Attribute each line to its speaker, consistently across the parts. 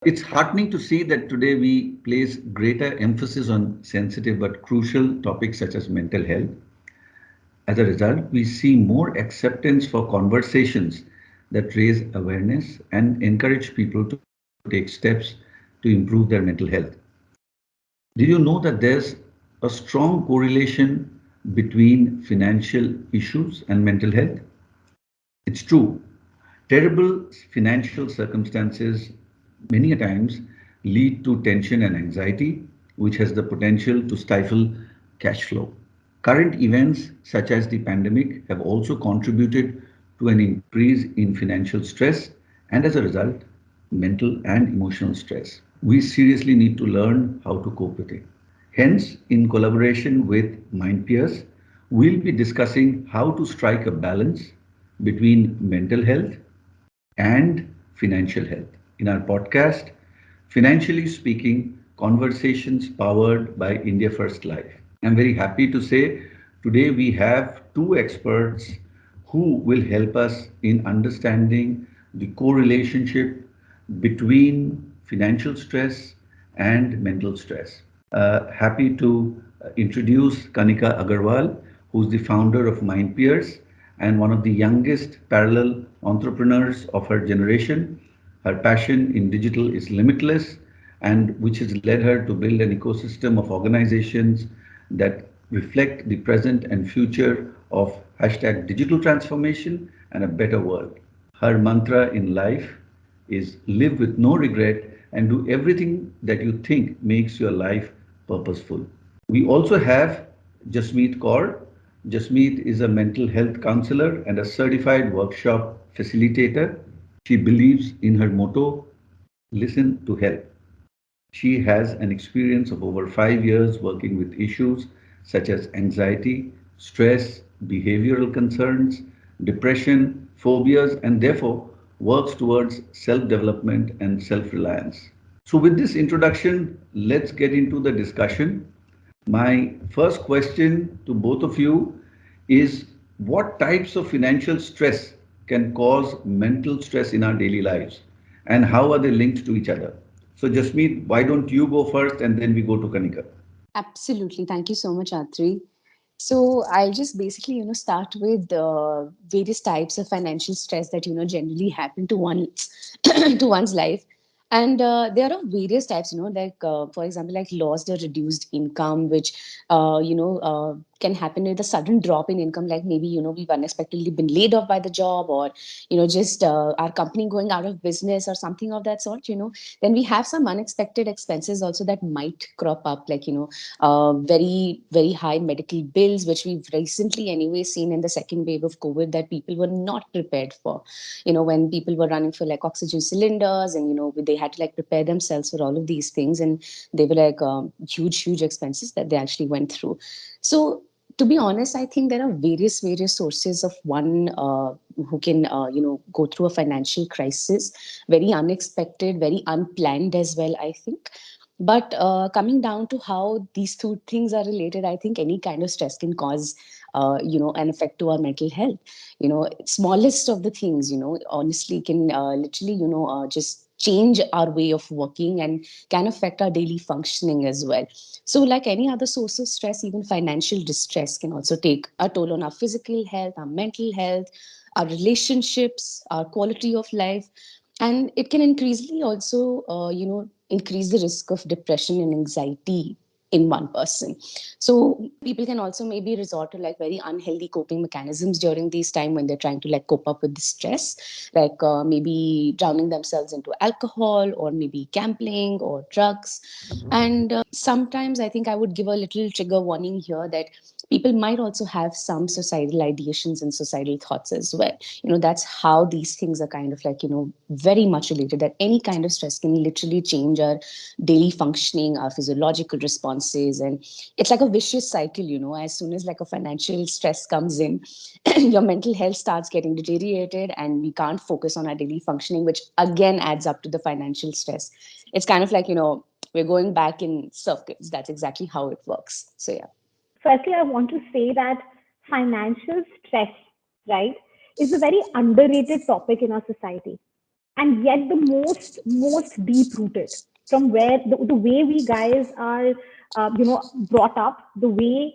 Speaker 1: It's heartening to see that today we place greater emphasis on sensitive but crucial topics such as mental health. As a result, we see more acceptance for conversations that raise awareness and encourage people to take steps to improve their mental health. Did you know that there's a strong correlation between financial issues and mental health? It's true. Terrible financial circumstances many a times lead to tension and anxiety, which has the potential to stifle cash flow. Current events such as the pandemic have also contributed to an increase in financial stress and as a result, mental and emotional stress. We seriously need to learn how to cope with it. Hence, in collaboration with MindPeers, we'll be discussing how to strike a balance between mental health and financial health. In our podcast, Financially Speaking, Conversations Powered by India First Life. I'm very happy to say today we have two experts who will help us in understanding the correlationship between financial stress and mental stress. Happy to introduce Kanika Agarwal, who's the founder of MindPeers and one of the youngest parallel entrepreneurs of her generation. Her passion in digital is limitless, and which has led her to build an ecosystem of organizations that reflect the present and future of hashtag digital transformation and a better world. Her mantra in life is live with no regret and do everything that you think makes your life purposeful. We also have Jasmeet Kaur. Jasmeet is a mental health counselor and a certified workshop facilitator. She believes in her motto, listen to help. She has an experience of over 5 years working with issues such as anxiety, stress, behavioral concerns, depression, phobias, and therefore works towards self development and self reliance. So, with this introduction, let's get into the discussion. My first question to both of you is what types of financial stress can cause mental stress in our daily lives and how are they linked to each other? So, Jasmeet, why don't you go first and then we go to Kanika?
Speaker 2: Absolutely. Thank you so much, Atri. So I'll just basically, start with various types of financial stress that, generally happen to to one's life. And there are various types, like, for example, like lost or reduced income, which, can happen with a sudden drop in income. Like maybe, we've unexpectedly been laid off by the job or, just our company going out of business or something of that sort, then we have some unexpected expenses also that might crop up, like, very, very high medical bills, which we've recently anyway seen in the second wave of COVID that people were not prepared for. When people were running for like oxygen cylinders and, they had to like prepare themselves for all of these things. And they were like huge, huge expenses that they actually went through. So, to be honest, I think there are various sources of one who can go through a financial crisis, very unexpected, very unplanned as well, I think. But coming down to how these two things are related, I think any kind of stress can cause, an effect to our mental health. Smallest of the things, honestly, can literally, just change our way of working and can affect our daily functioning as well. So, like any other source of stress, even financial distress can also take a toll on our physical health, our mental health, our relationships, our quality of life, and it can increasingly also increase the risk of depression and anxiety in one person. So people can also maybe resort to like very unhealthy coping mechanisms during these time when they're trying to like cope up with the stress, like maybe drowning themselves into alcohol or maybe gambling or drugs. And sometimes I think I would give a little trigger warning here that people might also have some societal ideations and societal thoughts as well. That's how these things are kind of like, very much related, that any kind of stress can literally change our daily functioning, our physiological responses. And it's like a vicious cycle, as soon as like a financial stress comes in, your mental health starts getting deteriorated and we can't focus on our daily functioning, which again adds up to the financial stress. It's kind of like, we're going back in circuits. That's exactly how it works. So yeah.
Speaker 3: Firstly, I want to say that financial stress, right, is a very underrated topic in our society. and yet the most deep rooted, from where the way we guys are brought up, the way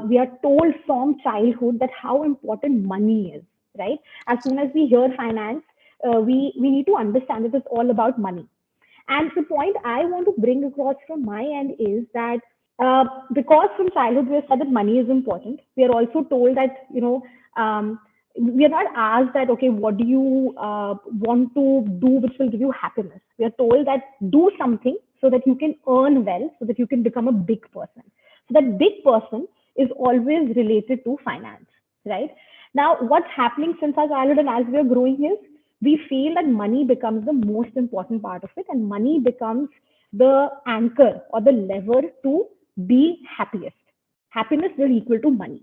Speaker 3: we are told from childhood that how important money is, right? As soon as we hear finance, we need to understand that it's all about money. And the point I want to bring across from my end is that because from childhood we are said that money is important, we are also told that we are not asked that okay, what do you want to do which will give you happiness. We are told that do something so that you can earn well, so that you can become a big person. So that big person is always related to finance, right? Now, what's happening since our childhood and as we are growing is we feel that money becomes the most important part of it, and money becomes the anchor or the lever to be happiest. Happiness is equal to money.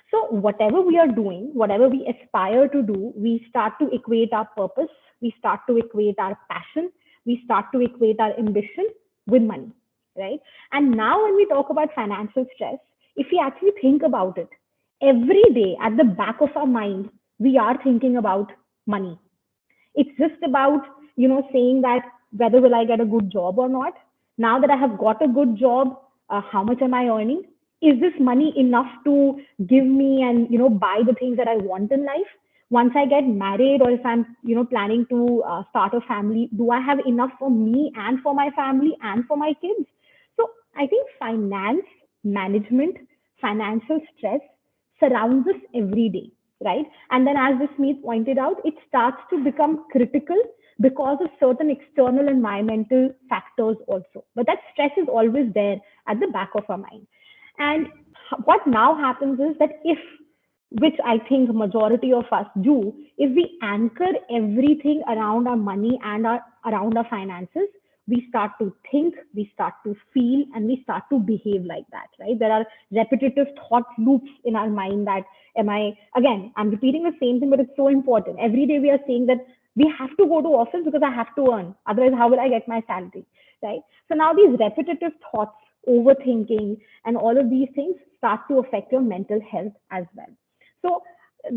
Speaker 3: So, whatever we are doing, whatever we aspire to do, we start to equate our purpose, we start to equate our passion, we start to equate our ambition with money, right? And now, when we talk about financial stress, if we actually think about it, every day at the back of our mind, we are thinking about money. It's just about saying that whether will I get a good job or not. Now that I have got a good job, how much am I earning? Is this money enough to give me and buy the things that I want in life? Once I get married, or if I'm planning to start a family, do I have enough for me and for my family and for my kids? So I think finance management, financial stress surrounds us every day, right? And then, as this Smith pointed out, it starts to become critical because of certain external environmental factors also. But that stress is always there at the back of our mind. And what now happens is that if, which I think majority of us do, if we anchor everything around our money and around our finances, we start to think, we start to feel, and we start to behave like that, right? There are repetitive thought loops in our mind that again, I'm repeating the same thing, but it's so important. Every day we are saying that we have to go to office because I have to earn. Otherwise, how will I get my salary, right? So now these repetitive thoughts, overthinking, and all of these things start to affect your mental health as well. So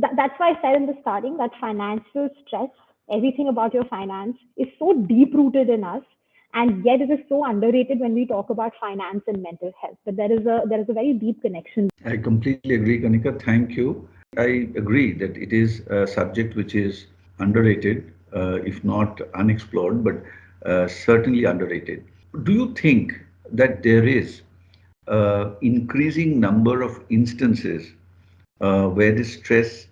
Speaker 3: that's why I said in the starting that financial stress, everything about your finance is so deep rooted in us, and yet it is so underrated when we talk about finance and mental health. But there is a very deep connection.
Speaker 1: I completely agree, Kanika. Thank you. I agree that it is a subject which is underrated, if not unexplored, but certainly underrated. Do you think that there is increasing number of instances where the stress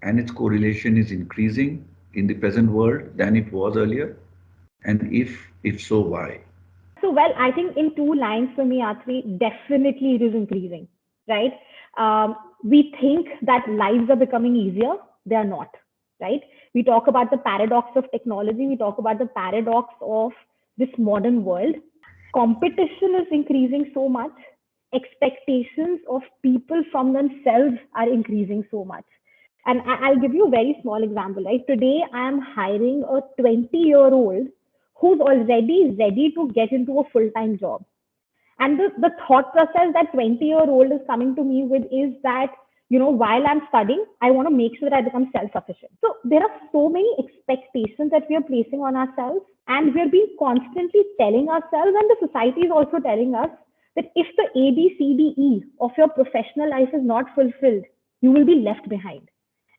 Speaker 1: and its correlation is increasing in the present world than it was earlier? And if so, why?
Speaker 3: So, well, I think in two lines for me, Atri, definitely it is increasing, right? We think that lives are becoming easier. They are not, right? We talk about the paradox of technology. We talk about the paradox of this modern world. Competition is increasing so much. Expectations of people from themselves are increasing so much. And I'll give you a very small example, right? Today, I am hiring a 20-year-old who's already ready to get into a full-time job. And the thought process that 20-year-old is coming to me with is that, while I'm studying, I want to make sure that I become self-sufficient. So there are so many expectations that we are placing on ourselves, and we're being constantly telling ourselves, and the society is also telling us that if the A, B, C, D, E of your professional life is not fulfilled, you will be left behind.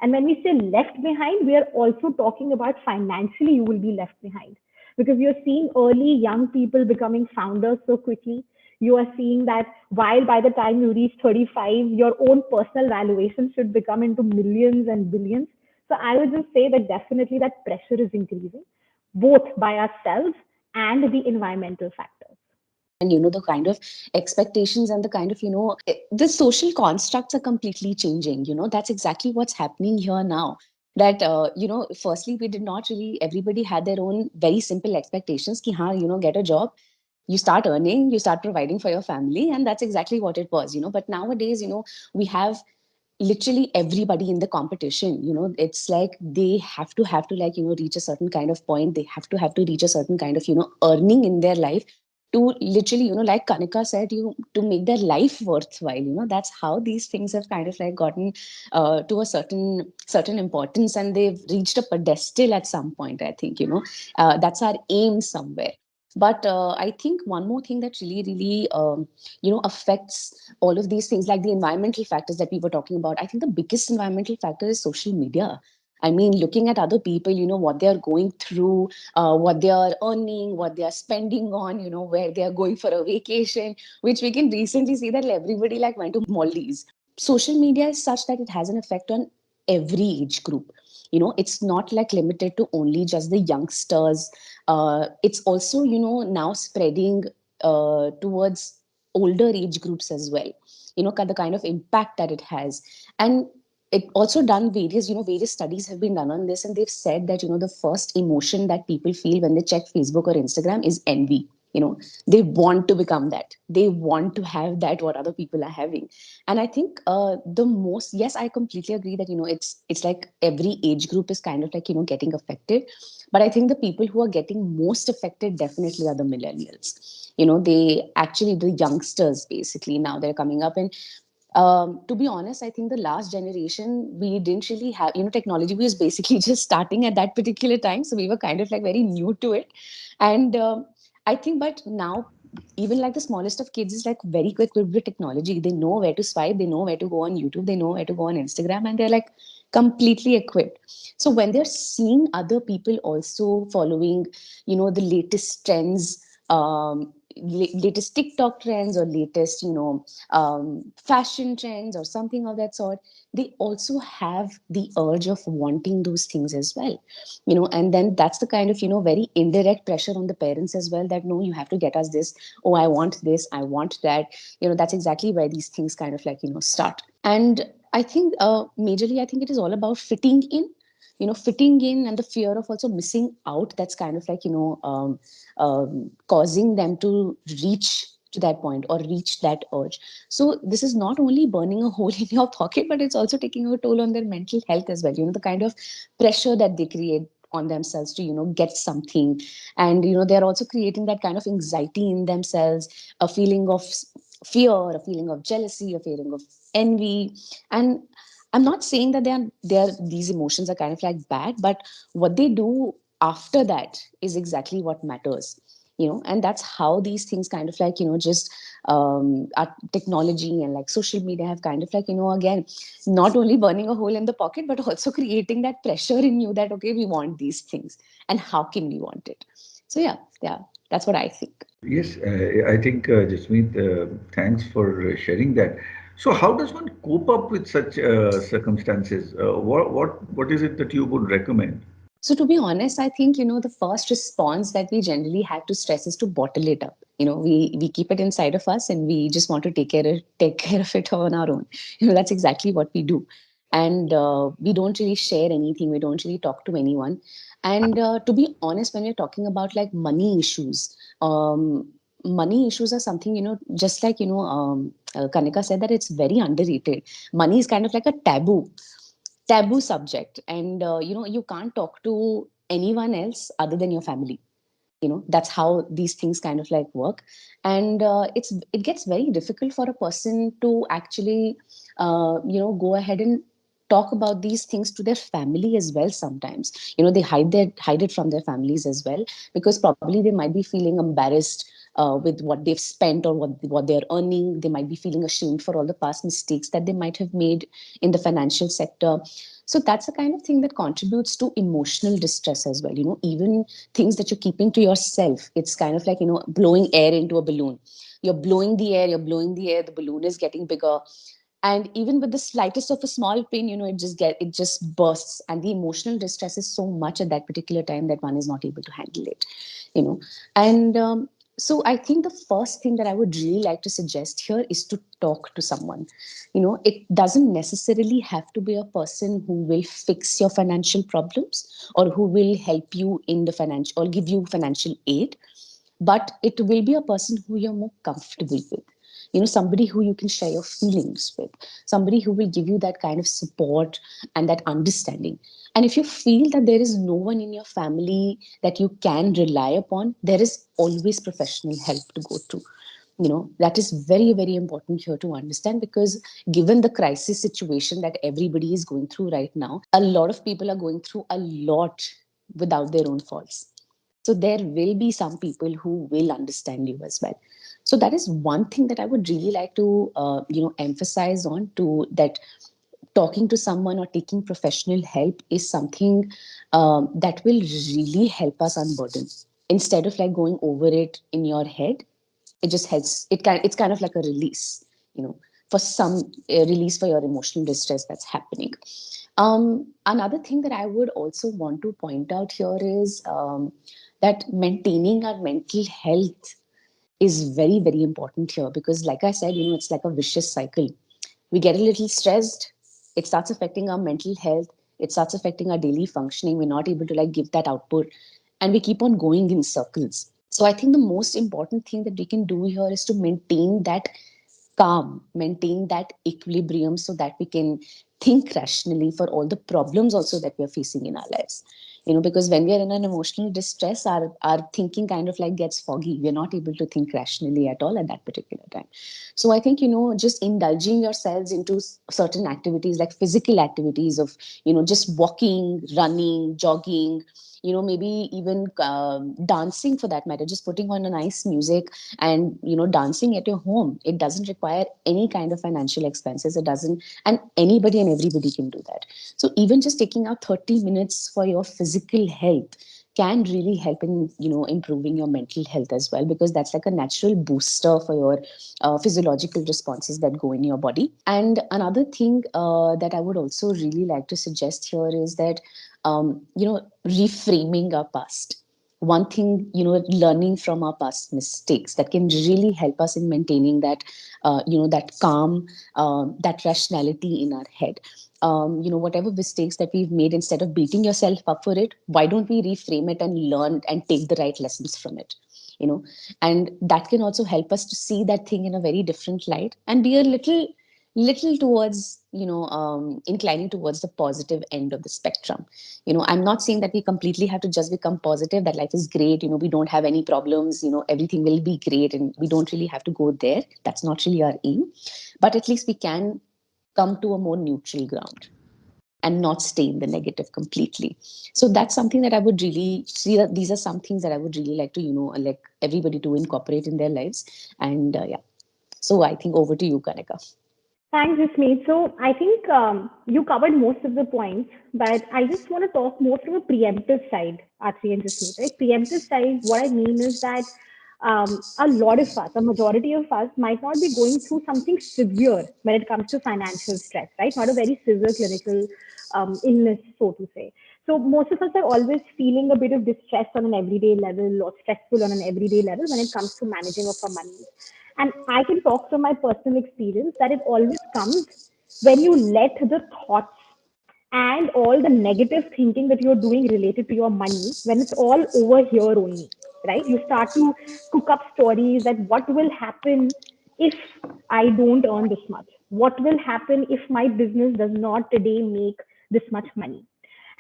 Speaker 3: And when we say left behind, we are also talking about financially you will be left behind, because you're seeing early young people becoming founders so quickly. You are seeing that while by the time you reach 35, your own personal valuation should become into millions and billions. So I would just say that definitely that pressure is increasing, both by ourselves and the environmental factors.
Speaker 2: And the kind of expectations and the kind of the social constructs are completely changing. That's exactly what's happening here now. That firstly, we did not really, everybody had their own very simple expectations ki ha, get a job, you start earning, you start providing for your family, and that's exactly what it was. But nowadays, we have literally everybody in the competition. It's like they have to like reach a certain kind of point, they have to reach a certain kind of earning in their life to literally, like Kanika said, to make their life worthwhile. That's how these things have kind of like gotten to a certain importance, and they've reached a pedestal at some point. I think that's our aim somewhere. But I think one more thing that really, really, affects all of these things, like the environmental factors that we were talking about. I think the biggest environmental factor is social media. I mean, looking at other people, what they are going through, what they are earning, what they are spending on, where they are going for a vacation, which we can recently see that everybody like went to Maldives. Social media is such that it has an effect on every age group. It's not like limited to only just the youngsters. It's also, now spreading towards older age groups as well. The kind of impact that it has. And it also done various studies have been done on this, and they've said that the first emotion that people feel when they check Facebook or Instagram is envy. They want to become that, they want to have that what other people are having. And I think the most, yes, I completely agree that it's like every age group is kind of like getting affected. But I think the people who are getting most affected definitely are the millennials. They actually, the youngsters basically, now they're coming up. And to be honest, I think the last generation, we didn't really have, technology was basically just starting at that particular time. So we were kind of like very new to it. And I think, but now, even like the smallest of kids is like very quick with technology. They know where to swipe, they know where to go on YouTube, they know where to go on Instagram, and they're like completely equipped. So when they're seeing other people also following, the latest trends, latest TikTok trends, or latest, fashion trends or something of that sort, they also have the urge of wanting those things as well. And then that's the kind of very indirect pressure on the parents as well, that no, you have to get us this. Oh, I want this, I want that. That's exactly where these things kind of like start. And I think majorly, I think it is all about fitting in. Fitting in, and the fear of also missing out, that's kind of like causing them to reach to that point or reach that urge. So this is not only burning a hole in your pocket, but it's also taking a toll on their mental health as well. The kind of pressure that they create on themselves to get something. And they're also creating that kind of anxiety in themselves, a feeling of fear, a feeling of jealousy, a feeling of envy. And I'm not saying that they're these emotions are kind of like bad, but what they do after that is exactly what matters. And that's how these things kind of like just our technology and like social media have kind of like again, not only burning a hole in the pocket, but also creating that pressure in you that okay, we want these things, and how can we want it? So yeah, that's what I think.
Speaker 1: Yes, I think, Jasmeet, thanks for sharing that. So, how does one cope up with such circumstances? What is it that you would recommend?
Speaker 2: So to be honest, I think the first response that we generally have to stress is to bottle it up. We keep it inside of us, and we just want to take care of it on our own. That's exactly what we do. And we don't really share anything. We don't really talk to anyone. And to be honest, when you're talking about like money issues are something, just like Kanika said, that it's very underrated. Money is kind of like a taboo subject, and you can't talk to anyone else other than your family. That's how these things kind of like work. And it gets very difficult for a person to actually go ahead and talk about these things to their family as well. Sometimes they hide it from their families as well, because probably they might be feeling embarrassed with what they've spent, or what they're earning. They might be feeling ashamed for all the past mistakes that they might have made in the financial sector. So that's the kind of thing that contributes to emotional distress as well. Even things that you're keeping to yourself, it's kind of like blowing air into a balloon. You're blowing the air, the balloon is getting bigger, and even with the slightest of a small pain, it just bursts, and the emotional distress is so much at that particular time that one is not able to handle it. you know and so I think the first thing that I would really like to suggest here is to talk to someone. It doesn't necessarily have to be a person who will fix your financial problems, or who will help you in the financial, or give you financial aid, but it will be a person who you're more comfortable with. Somebody who you can share your feelings with, somebody who will give you that kind of support and that understanding. And if you feel that there is no one in your family that you can rely upon, there is always professional help to go to. That is very, very important here to understand, because given the crisis situation that everybody is going through right now, a lot of people are going through a lot without their own faults. So there will be some people who will understand you as well. So that is one thing that I would really like to emphasize on, to that talking to someone or taking professional help is something that will really help us unburden, instead of like going over it in your head. It just helps. It's kind of like a release, you know for some release for your emotional distress that's happening. Another thing that I would also want to point out here is that maintaining our mental health is very, very important here, because like I said, it's like a vicious cycle. We get a little stressed, it starts affecting our mental health, it starts affecting our daily functioning, we're not able to like give that output, and we keep on going in circles. So I think the most important thing that we can do here is to maintain that calm, maintain that equilibrium, so that we can think rationally for all the problems also that we are facing in our lives. Because when we are in an emotional distress, our thinking kind of like gets foggy. We're not able to think rationally at all at that particular time. So I think, just indulging yourselves into certain activities, like physical activities of, just walking, running, jogging, maybe even dancing for that matter, just putting on a nice music and, dancing at your home. It doesn't require any kind of financial expenses. It doesn't, and anybody and everybody can do that. So even just taking out 30 minutes for your physical health can really help in, improving your mental health as well, because that's like a natural booster for your physiological responses that go in your body. And another thing that I would also really like to suggest here is that, reframing our past. One thing, learning from our past mistakes, that can really help us in maintaining that, that calm, that rationality in our head. Whatever mistakes that we've made, instead of beating yourself up for it, why don't we reframe it and learn and take the right lessons from it? you know and that can also help us to see that thing in a very different light, and be a little towards, inclining towards the positive end of the spectrum. I'm not saying that we completely have to just become positive, that life is great, we don't have any problems, everything will be great, and we don't really have to go there. That's not really our aim. But at least we can come to a more neutral ground and not stay in the negative completely. So that's something that I would really see, that these are some things that I would really like to, like everybody to incorporate in their lives. And yeah, so I think over to you, Kanika.
Speaker 3: Thanks, Jasmeet. So I think you covered most of the points, but I just want to talk more from a preemptive side, Atri and Jasmeet. Right? Preemptive side, what I mean is that a lot of us, a majority of us, might not be going through something severe when it comes to financial stress, right? Not a very severe clinical illness, so to say. So most of us are always feeling a bit of distress on an everyday level, or stressful on an everyday level when it comes to managing of our money. And I can talk from my personal experience that it always comes when you let the thoughts and all the negative thinking that you're doing related to your money, when it's all over here only, right? You start to cook up stories that what will happen if I don't earn this much? What will happen if my business does not today make this much money?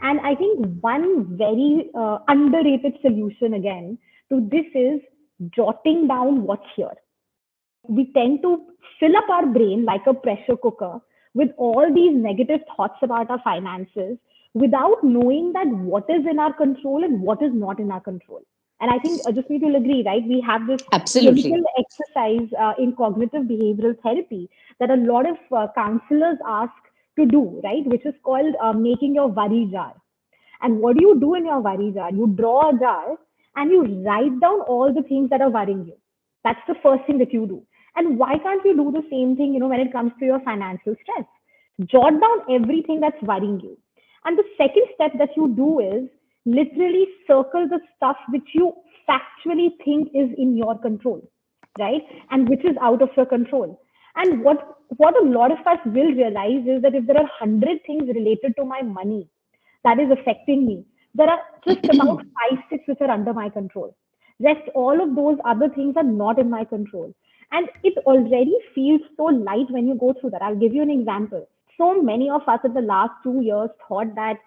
Speaker 3: And I think one very underrated solution again to this is jotting down what's here. We tend to fill up our brain like a pressure cooker with all these negative thoughts about our finances without knowing that what is in our control and what is not in our control. And I think Jasmeet will agree, right? We have this clinical
Speaker 2: Absolutely.
Speaker 3: exercise in cognitive behavioral therapy that a lot of counselors ask to do, right? Which is called making your worry jar. And what do you do in your worry jar? You draw a jar and you write down all the things that are worrying you. That's the first thing that you do. And why can't we do the same thing, when it comes to your financial stress? Jot down everything that's worrying you. And the second step that you do is literally circle the stuff which you factually think is in your control, right? And which is out of your control. And what a lot of us will realize is that if there are 100 things related to my money that is affecting me, there are just about five, six which are under my control. Rest all of those other things are not in my control. And it already feels so light when you go through that. I'll give you an example. So many of us in the last 2 years thought that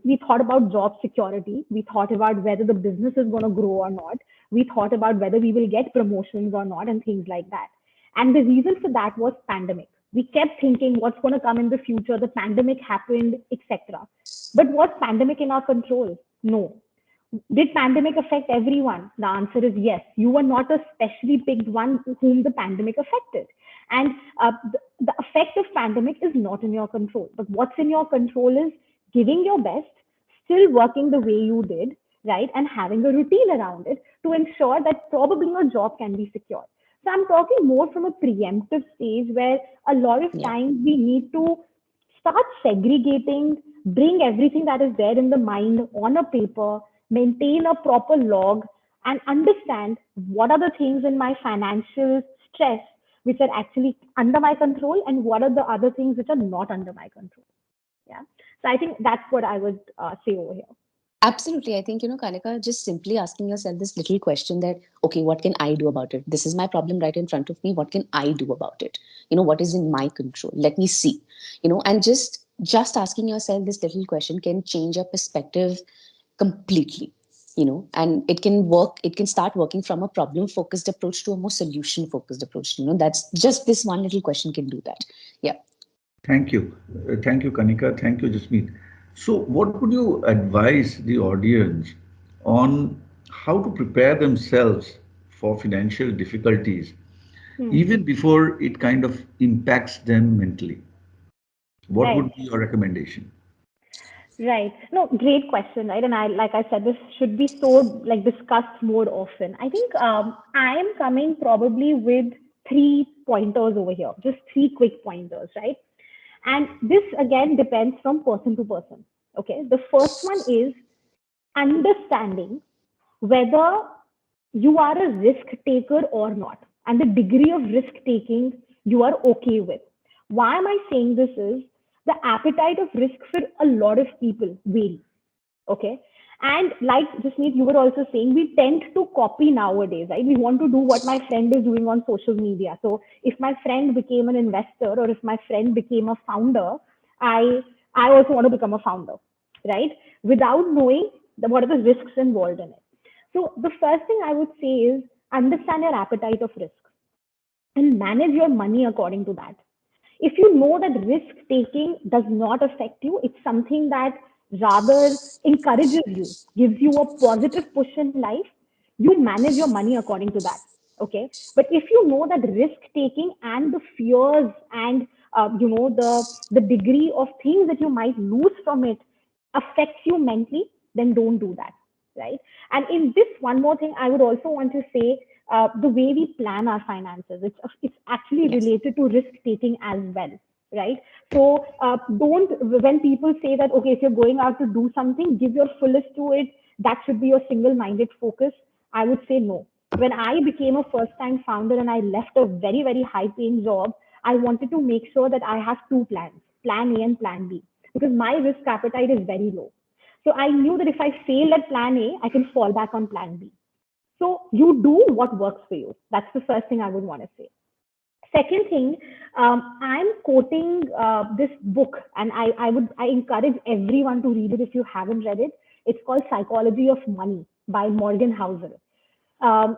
Speaker 3: We thought about job security. We thought about whether the business is going to grow or not. We thought about whether we will get promotions or not and things like that. And the reason for that was pandemic. We kept thinking what's going to come in the future. The pandemic happened, etc. But was pandemic in our control? No. Did pandemic affect everyone? The answer is yes. You were not a specially picked one whom the pandemic affected. And the effect of pandemic is not in your control. But what's in your control is giving your best, still working the way you did, right? And having a routine around it to ensure that probably your job can be secure. So I'm talking more from a preemptive stage where a lot of
Speaker 2: Yeah.
Speaker 3: times we need to start segregating, bring everything that is there in the mind on a paper, maintain a proper log, and understand what are the things in my financial stress which are actually under my control and what are the other things which are not under my control. Yeah. So I think that's what I would say over here.
Speaker 2: Absolutely. I think, Kanika, just simply asking yourself this little question that, okay, what can I do about it? This is my problem right in front of me. What can I do about it? What is in my control? Let me see, and just asking yourself this little question can change your perspective completely, and it can start working from a problem focused approach to a more solution focused approach. That's just this one little question can do that. Yeah.
Speaker 1: Thank you. Thank you, Kanika. Thank you, Jasmeet. So, what would you advise the audience on how to prepare themselves for financial difficulties,
Speaker 3: Hmm.
Speaker 1: even before it kind of impacts them mentally? What
Speaker 3: Right.
Speaker 1: would be your recommendation?
Speaker 3: Right. No, great question, right? And like I said, this should be so like discussed more often. I think I am coming probably with 3 pointers over here, just 3 quick pointers, right? And this again depends from person to person. Okay. The first one is understanding whether you are a risk taker or not, and the degree of risk taking you are okay with. Why am I saying this is the appetite of risk for a lot of people vary. Okay. And like Jasmeet, you were also saying, we tend to copy nowadays, right? We want to do what my friend is doing on social media. So if my friend became an investor or if my friend became a founder, I I also want to become a founder, right? Without knowing what are the risks involved in it. So the first thing I would say is understand your appetite of risk and manage your money according to that. If you know that risk taking does not affect you, it's something that rather encourages you, gives you a positive push in life, you manage your money according to that. Okay. But if you know that risk taking and the fears and the degree of things that you might lose from it affects you mentally, then don't do that. Right. And in this, one more thing I would also want to say, the way we plan our finances, it's actually
Speaker 2: Yes.
Speaker 3: related to risk taking as well, right? So don't, when people say that, okay, if you're going out to do something, give your fullest to it, that should be your single minded focus. I would say no. When I became a first time founder and I left a very, very high paying job, I wanted to make sure that I have two plans, plan A and plan B, because my risk appetite is very low. So I knew that if I fail at plan A, I can fall back on plan B. So you do what works for you. That's the first thing I would want to say. Second thing, I'm quoting this book, and I encourage everyone to read it if you haven't read it. It's called Psychology of Money by Morgan Housel. Um,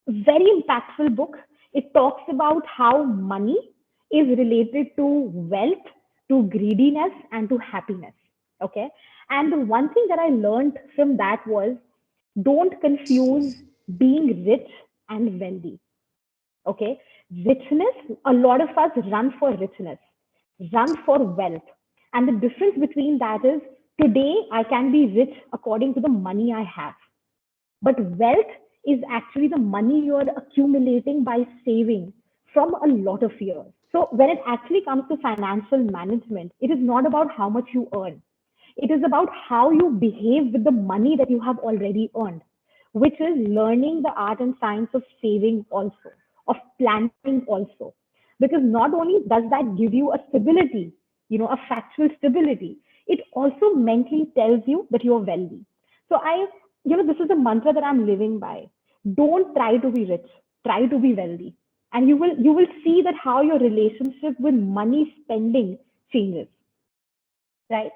Speaker 3: Very impactful book. It talks about how money is related to wealth, to greediness, and to happiness. Okay. And the one thing that I learned from that was don't confuse being rich and wealthy. Okay. Richness, a lot of us run for richness, run for wealth. And the difference between that is today I can be rich according to the money I have. But wealth is actually the money you're accumulating by saving from a lot of years. So when it actually comes to financial management, it is not about how much you earn. It is about how you behave with the money that you have already earned, which is learning the art and science of saving also, of planning also. Because not only does that give you a stability, a factual stability, it also mentally tells you that you're wealthy. So this is a mantra that I'm living by. Don't try to be rich, try to be wealthy. And you will see that how your relationship with money spending changes, right?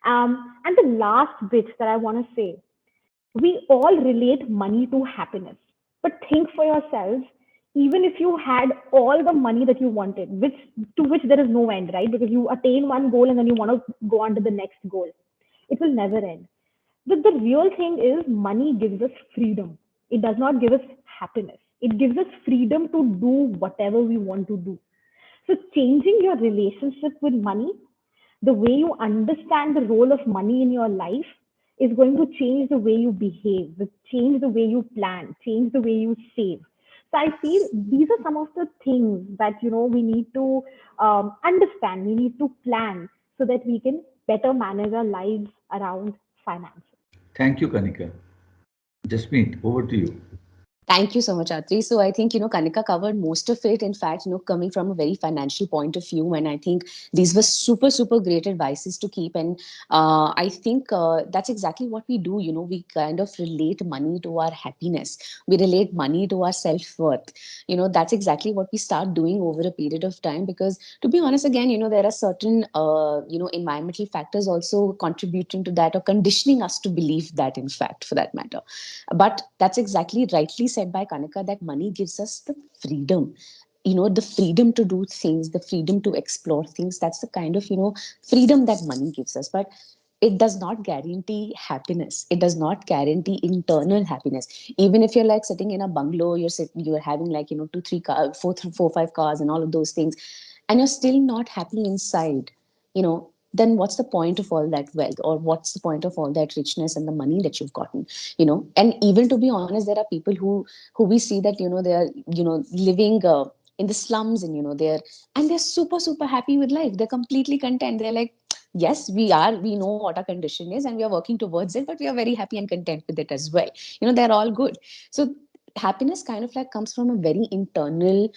Speaker 3: And the last bit that I want to say, we all relate money to happiness. But think for yourselves, even if you had all the money that you wanted, which there is no end, right? Because you attain one goal and then you want to go on to the next goal. It will never end. But the real thing is money gives us freedom. It does not give us happiness. It gives us freedom to do whatever we want to do. So changing your relationship with money, the way you understand the role of money in your life is going to change the way you behave, change the way you plan, change the way you save. So I feel these are some of the things that we need to understand. We need to plan so that we can better manage our lives around finance.
Speaker 1: Thank you, Kanika. Jasmeet, over to you.
Speaker 2: Thank you so much, Atri. So I think, Kanika covered most of it. In fact, coming from a very financial point of view. And I think these were super, super great advices to keep. And I think that's exactly what we do. We kind of relate money to our happiness. We relate money to our self-worth. That's exactly what we start doing over a period of time. Because to be honest, again, there are certain, environmental factors also contributing to that or conditioning us to believe that, in fact, for that matter. But that's exactly rightly said by Kanika that money gives us the freedom, the freedom to do things, the freedom to explore things. That's the kind of, freedom that money gives us. But it does not guarantee happiness. It does not guarantee internal happiness. Even if you're like sitting in a bungalow, you're having like, two, three cars, four, five cars and all of those things, and you're still not happy inside, then what's the point of all that wealth, or what's the point of all that richness and the money that you've gotten? And even to be honest, there are people who we see that they are living in the slums, and they're super super happy with life. They're completely content. They're like, yes, we know what our condition is and we are working towards it, but we are very happy and content with it as well. They're all good. So happiness kind of like comes from a very internal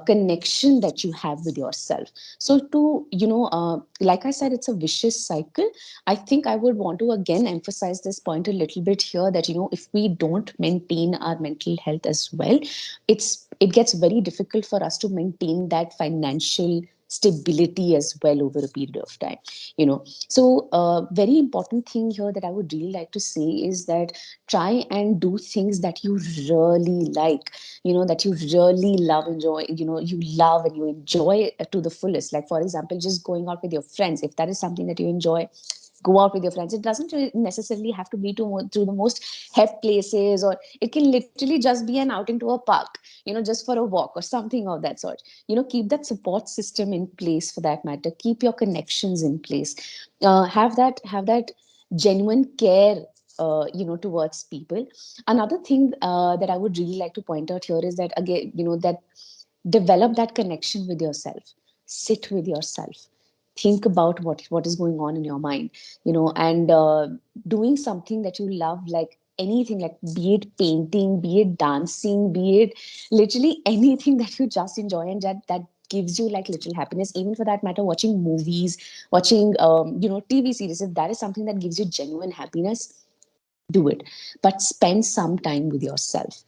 Speaker 2: connection that you have with yourself. So to like I said, it's a vicious cycle. I think I would want to again emphasize this point a little bit here, that if we don't maintain our mental health as well, it gets very difficult for us to maintain that financial stability as well over a period of time. So very important thing here that I would really like to say is that try and do things that you really like, that you really love, enjoy, you love and you enjoy to the fullest. Like for example, just going out with your friends, if that is something that you enjoy, go out with your friends. It doesn't necessarily have to be to the most hep places, or it can literally just be an outing to a park, just for a walk or something of that sort. Keep that support system in place, for that matter. Keep your connections in place. Have that genuine care, towards people. Another thing that I would really like to point out here is that, again, that develop that connection with yourself. Sit with yourself. Think about what is going on in your mind, and doing something that you love, like anything, like be it painting, be it dancing, be it literally anything that you just enjoy and that gives you like little happiness. Even for that matter, watching movies, watching TV series, if that is something that gives you genuine happiness, do it. But spend some time with yourself.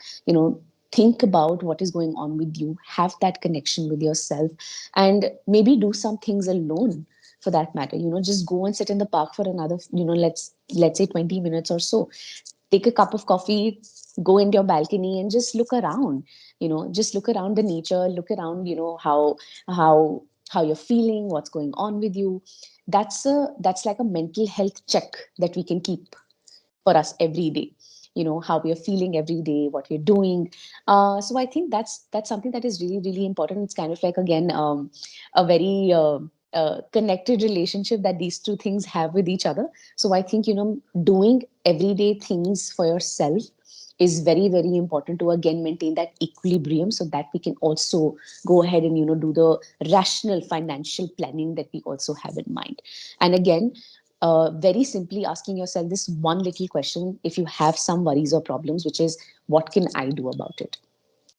Speaker 2: Think about what is going on with you. Have that connection with yourself, and maybe do some things alone, for that matter. Just go and sit in the park for another, let's say 20 minutes or so. Take a cup of coffee, go into your balcony and just look around. Just look around the nature, look around, how how you're feeling, what's going on with you. That's like a mental health check that we can keep for us every day. How we are feeling every day, what we're doing. So I think that's something that is really really important. It's kind of like, again, a very connected relationship that these two things have with each other. So I think, doing everyday things for yourself is very very important to again maintain that equilibrium, so that we can also go ahead and do the rational financial planning that we also have in mind. And again, very simply asking yourself this one little question, if you have some worries or problems, which is, what can I do about it?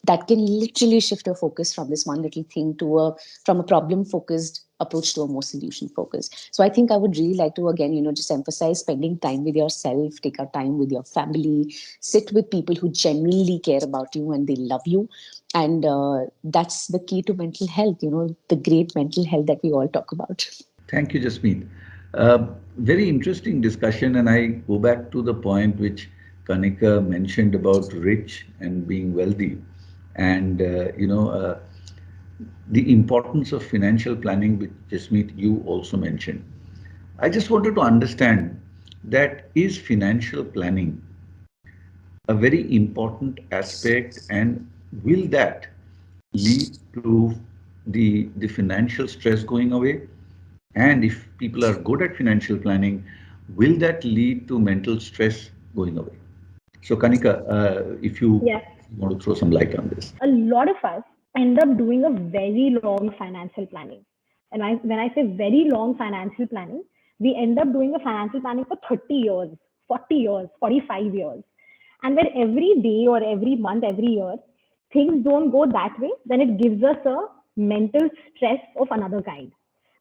Speaker 2: That can literally shift your focus from this one little thing to from a problem focused approach to a more solution focused. So I think I would really like to again, just emphasize spending time with yourself, take our time with your family, sit with people who genuinely care about you and they love you. And that's the key to mental health, the great mental health that we all talk about.
Speaker 1: Thank you, Jasmeet. Very interesting discussion, and I go back to the point which Kanika mentioned about rich and being wealthy, and the importance of financial planning, which Jasmeet you also mentioned. I just wanted to understand that is financial planning a very important aspect, and will that lead to the financial stress going away? And if people are good at financial planning, will that lead to mental stress going away? So, Kanika, if you
Speaker 3: Yes,
Speaker 1: want to throw some light on this.
Speaker 3: a lot of us end up doing a very long financial planning. And when I say very long financial planning, we end up doing a financial planning for 30 years, 40 years, 45 years. And when every day or every month, every year, things don't go that way, then it gives us a mental stress of another kind.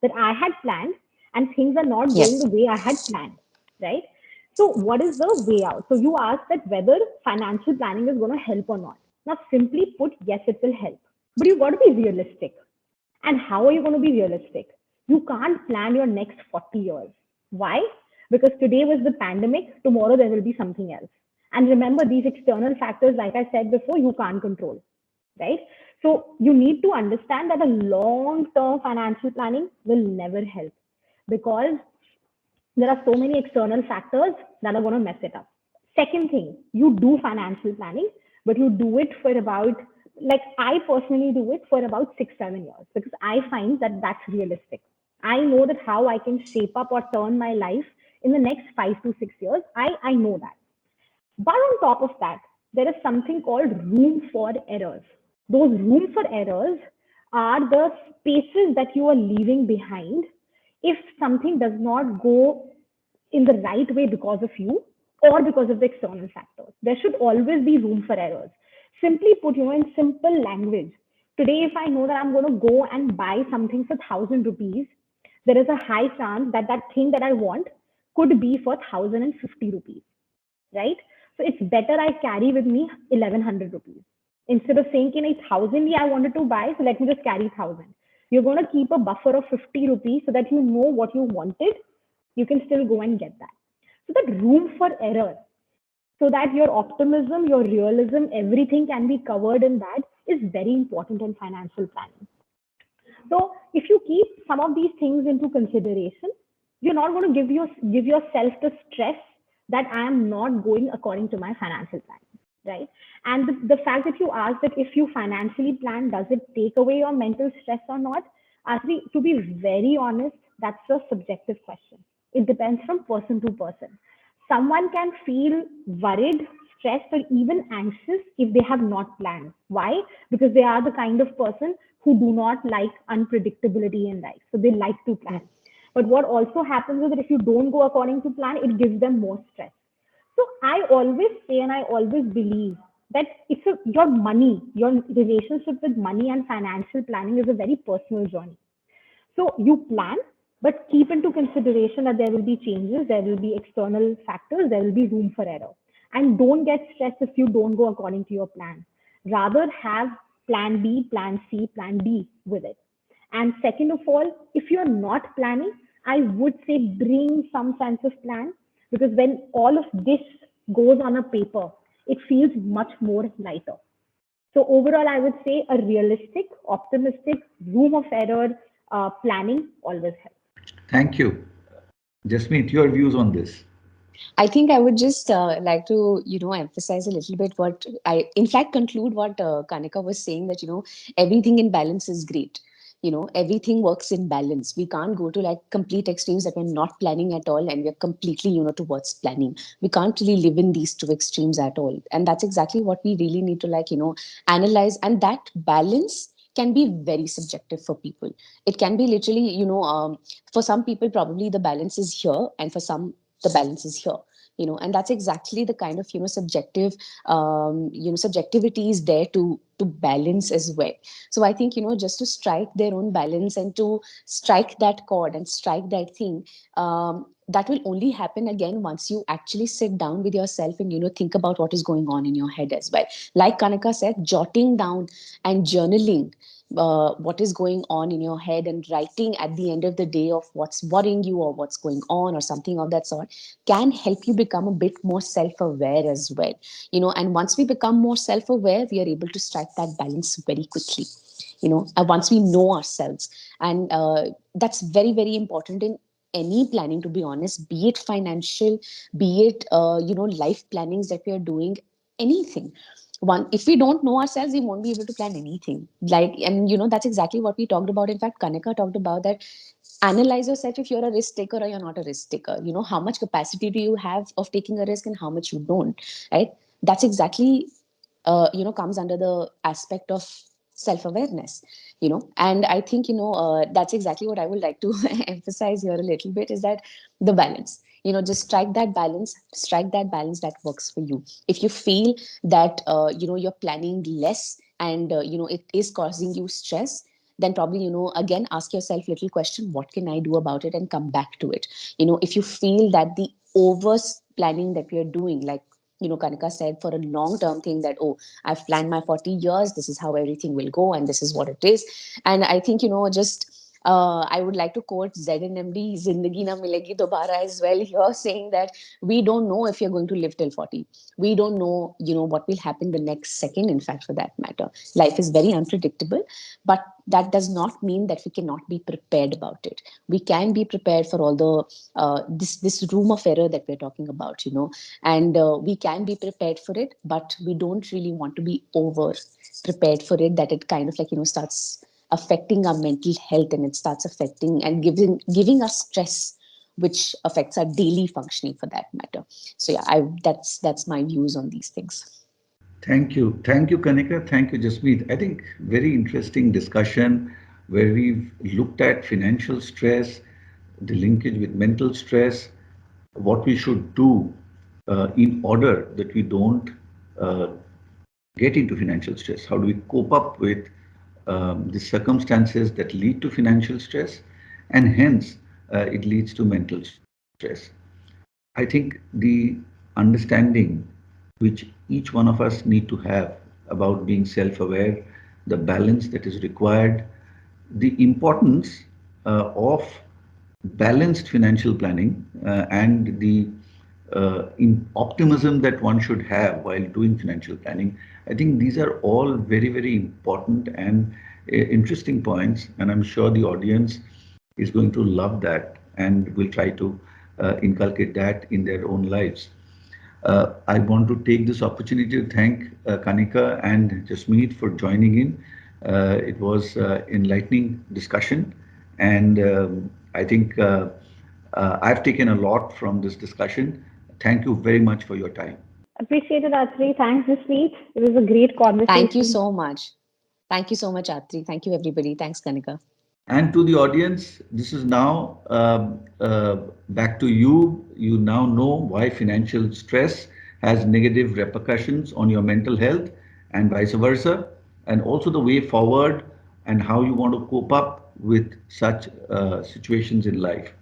Speaker 3: That I had planned and things are not going
Speaker 2: Yes.
Speaker 3: the way I had planned, right? So, what is the way out? So, you asked that whether financial planning is going to help or not. Now, simply put, yes, it will help. But you got to be realistic. And how are you going to be realistic? You can't plan your next 40 years. Why? Because today was the pandemic, tomorrow there will be something else. And remember, these external factors, like I said before, you can't control, right? So you need to understand that a long term financial planning will never help because there are so many external factors that are going to mess it up. Second thing, you do financial planning, but you do it for about, like I personally do it for about 6, 7 years because I find that that's realistic. I know that how I can shape up or turn my life in the next 5 to 6 years. I know that. But on top of that, there is something called room for errors. Those room for errors are the spaces that you are leaving behind if something does not go in the right way because of you or because of the external factors. There should always be room for errors. Simply put, in simple language, today if I know that I'm going to go and buy something for 1,000 rupees, there is a high chance that that thing that I want could be for 1,050 rupees, right? So it's better I carry with me 1,100 rupees instead of saying, "In 1,000, yeah, I wanted to buy, so let me just carry 1,000." You're going to keep a buffer of 50 rupees so that you know what you wanted. You can still go and get that. So that room for error, so that your optimism, your realism, everything can be covered in that is very important in financial planning. So if you keep some of these things into consideration, you're not going to give yourself the stress that I am not going according to my financial plan, right? And the fact that you ask that if you financially plan, does it take away your mental stress or not? Actually, to be very honest, that's a subjective question. It depends from person to person. Someone can feel worried, stressed, or even anxious if they have not planned. Why? Because they are the kind of person who do not like unpredictability in life. So they like to plan. But what also happens is that if you don't go according to plan, it gives them more stress. So I always say and I always believe that your money, your relationship with money and financial planning is a very personal journey. So you plan, but keep into consideration that there will be changes, there will be external factors, there will be room for error. And don't get stressed if you don't go according to your plan. Rather have plan B, plan C, plan D with it. And second of all, if you're not planning, I would say bring some sense of plan because when all of this goes on a paper, it feels much more lighter. So overall, I would say a realistic, optimistic, room of error planning always helps.
Speaker 1: Thank you. Jasmeet, your views on this.
Speaker 2: I think I would just like to, emphasize a little bit what in fact, conclude what Kanika was saying that, everything in balance is great. Everything works in balance. We can't go to like complete extremes that we're not planning at all and we're completely, towards planning. We can't really live in these two extremes at all. And that's exactly what we really need to like, analyze. And that balance can be very subjective for people. It can be literally, for some people, probably the balance is here, and for some, the balance is here. And that's exactly the kind of subjective subjectivity is there to balance as well. So I think just to strike their own balance and to strike that chord and strike that thing, that will only happen again once you actually sit down with yourself and think about what is going on in your head as well. Like Kanika said, jotting down and journaling, what is going on in your head, and writing at the end of the day of what's worrying you or what's going on or something of that sort can help you become a bit more self-aware as well. And once we become more self-aware, we are able to strike that balance very quickly. Once we know ourselves, and that's very, very important in any planning, to be honest, be it financial, be it life plannings that we are doing, anything. One, if we don't know ourselves, we won't be able to plan anything. And that's exactly what we talked about. In fact, Kanika talked about that. Analyze yourself if you're a risk taker or you're not a risk taker. How much capacity do you have of taking a risk and how much you don't, right? That's exactly comes under the aspect of self-awareness. And I think that's exactly what I would like to emphasize here a little bit, is that the balance. Just strike that balance that works for you. If you feel that you're planning less, and it is causing you stress, then probably again ask yourself little question, what can I do about it, and come back to it. If you feel that the over planning that we are doing, like Kanika said, for a long term thing, that, oh, I've planned my 40 years, this is how everything will go, and this is what it is. And I think, just I would like to quote ZNMD, Zindagi Na Milegi Dobara as well here, saying that we don't know if you're going to live till 40. We don't know, what will happen the next second, in fact, for that matter. Life is very unpredictable, but that does not mean that we cannot be prepared about it. We can be prepared for all the this room of error that we're talking about, and we can be prepared for it, but we don't really want to be over prepared for it, that it kind of starts affecting our mental health, and it starts affecting and giving us stress, which affects our daily functioning for that matter. So yeah, that's my views on these things.
Speaker 1: Thank you, Kanika. Thank you, Jasmeet. I think very interesting discussion where we've looked at financial stress, the linkage with mental stress, what we should do in order that we don't uh, get into financial stress. How do we cope up with the circumstances that lead to financial stress, and hence it leads to mental stress. I think the understanding which each one of us need to have about being self-aware, the balance that is required, the importance of balanced financial planning, and the in optimism that one should have while doing financial planning. I think these are all very, very important and interesting points, and I'm sure the audience is going to love that and will try to inculcate that in their own lives. I want to take this opportunity to thank Kanika and Jasmeet for joining in. It was enlightening discussion, and I think I've taken a lot from this discussion. Thank you very much for your time.
Speaker 3: Appreciate it, Atri. Thanks, Jasmeet. It was a great
Speaker 2: Thank you
Speaker 3: conversation.
Speaker 2: so much. Thank you so much, Atri. Thank you, everybody. Thanks, Kanika.
Speaker 1: And to the audience, this is now back to you. You now know why financial stress has negative repercussions on your mental health and vice versa, and also the way forward and how you want to cope up with such situations in life.